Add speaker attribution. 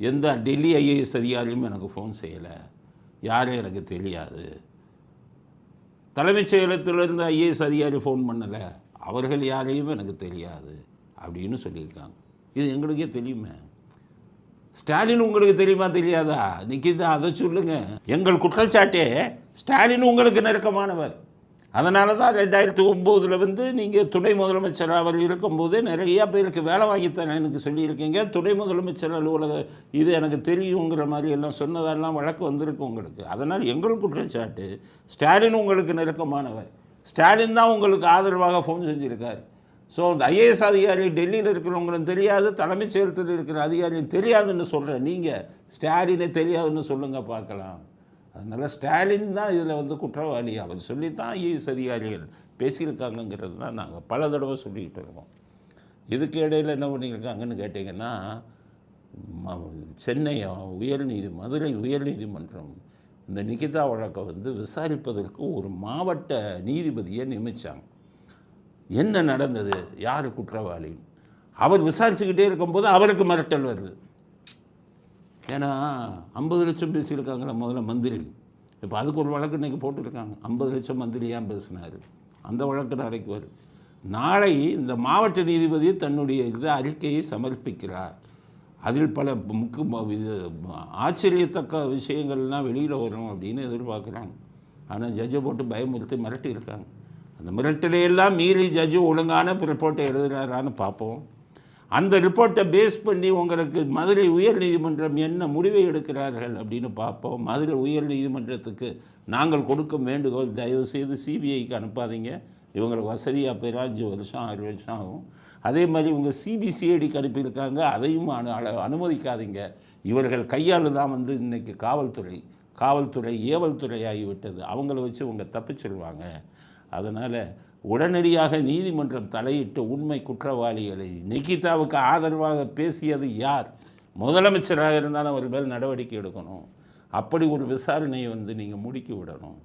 Speaker 1: எந்த டெல்லி ஐஏஎஸ் அதிகாரியும் எனக்கு ஃபோன் செய்யலை, யாரும் எனக்கு தெரியாது. தலைமைச் செயலகத்திலிருந்து ஐஏஎஸ் அதிகாரி ஃபோன் பண்ணலை, அவர்கள் யாரையும் எனக்கு தெரியாது அப்படின்னு சொல்லியிருக்காங்க. இது எங்களுக்கே தெரியுமே. ஸ்டாலின் உங்களுக்கு தெரியுமா தெரியாதா? நிக்கிதா அதை சொல்லுங்கள். எங்கள் குற்றச்சாட்டே ஸ்டாலின் உங்களுக்கு நெருக்கமானவர். அதனால தான் 2009 நீங்கள் துணை முதலமைச்சர் அவர் இருக்கும்போது நிறையா பேருக்கு வேலை வாங்கித்தரேன் எனக்கு சொல்லியிருக்கீங்க. துணை முதலமைச்சர் அலுவலக இது எனக்கு தெரியுங்கிற மாதிரி எல்லாம் சொன்னதெல்லாம் வழக்கு வந்திருக்கு உங்களுக்கு. அதனால் எங்கள் குற்றச்சாட்டு ஸ்டாலின் உங்களுக்கு நெருக்கமானவர். ஸ்டாலின் தான் உங்களுக்கு ஆதரவாக ஃபோன் செஞ்சுருக்கார். ஸோ அந்த ஐஏஎஸ் அதிகாரி டெல்லியில் இருக்கிறவங்களும் தெரியாது, தலைமைச் செயலகத்தில் இருக்கிற அதிகாரியும் தெரியாதுன்னு சொல்கிறேன். நீங்கள் ஸ்டாலினே தெரியாதுன்னு சொல்லுங்கள் பார்க்கலாம். அதனால் ஸ்டாலின் தான் இதில் குற்றவாளி. அவர் சொல்லித்தான் ஐஏஎஸ் அதிகாரிகள் பேசியிருக்காங்கங்கிறது தான் நாங்கள் பல தடவை சொல்லிக்கிட்டு இருக்கோம். இதுக்கு இடையில் என்ன பண்ணியிருக்காங்கன்னு கேட்டிங்கன்னா, சென்னை மதுரை உயர்நீதிமன்றம் இந்த நிகிதா வழக்கை விசாரிப்பதற்கு ஒரு மாவட்ட நீதிபதியை நியமித்தாங்க. என்ன நடந்தது, யார் குற்றவாளி, அவர் விசாரிச்சுக்கிட்டே இருக்கும்போது அவருக்கு மிரட்டல் வருது. ஏன்னா 50 லட்சம் பேசியிருக்காங்களா முதல்ல மந்திரி. இப்போ அதுக்கு ஒரு வழக்கு இன்றைக்கி போட்டுருக்காங்க. 50 லட்சம் மந்திரி ஏன் பேசினார், அந்த வழக்கு நாளைக்கு வரும். நாளை இந்த மாவட்ட நீதிபதி தன்னுடைய அறிக்கையை சமர்ப்பிக்கிறார். அதில் பல ஆச்சரியத்தக்க விஷயங்கள்லாம் வெளியில் வரும் அப்படின்னு எதிர்பார்க்குறாங்க. ஆனால் ஜட்ஜை போட்டு பயமுறுத்தி மிரட்டியிருக்காங்க. அந்த மிரட்டலையெல்லாம் மீறி ஜட்ஜு ஒழுங்கான ரிப்போர்ட்டை எழுதுகிறாரான்னு பார்ப்போம். அந்த ரிப்போர்ட்டை பேஸ் பண்ணி உங்களுக்கு மதுரை உயர்நீதிமன்றம் என்ன முடிவை எடுக்கிறார்கள் அப்படின்னு பார்ப்போம். மதுரை உயர்நீதிமன்றத்துக்கு நாங்கள் கொடுக்கும் வேண்டுகோள், தயவுசெய்து சிபிஐக்கு அனுப்பாதீங்க. இவங்களுக்கு வசதியாக போயிடும், 5 வருஷம் 6 வருஷம் ஆகும். அதே மாதிரி இவங்க சிபிசிஐடிக்கு அனுப்பியிருக்காங்க, அதையும் அனுமதிக்காதீங்க. இவர்கள் கையால் தான் இன்றைக்கி காவல்துறை ஏவல் துறை ஆகிவிட்டது. அவங்கள வச்சு இவங்க தப்பிச்சிடுவாங்க. அதனால் உடனடியாக நீதிமன்றம் தலையிட்டு உண்மை குற்றவாளிகளை, நிகிதாவுக்கு ஆதரவாக பேசியது யார், முதலமைச்சராக இருந்தாலும் அவர் மேல் நடவடிக்கை எடுக்கணும். அப்படி ஒரு விசாரணையை நீங்கள் முடுக்கி விடணும்.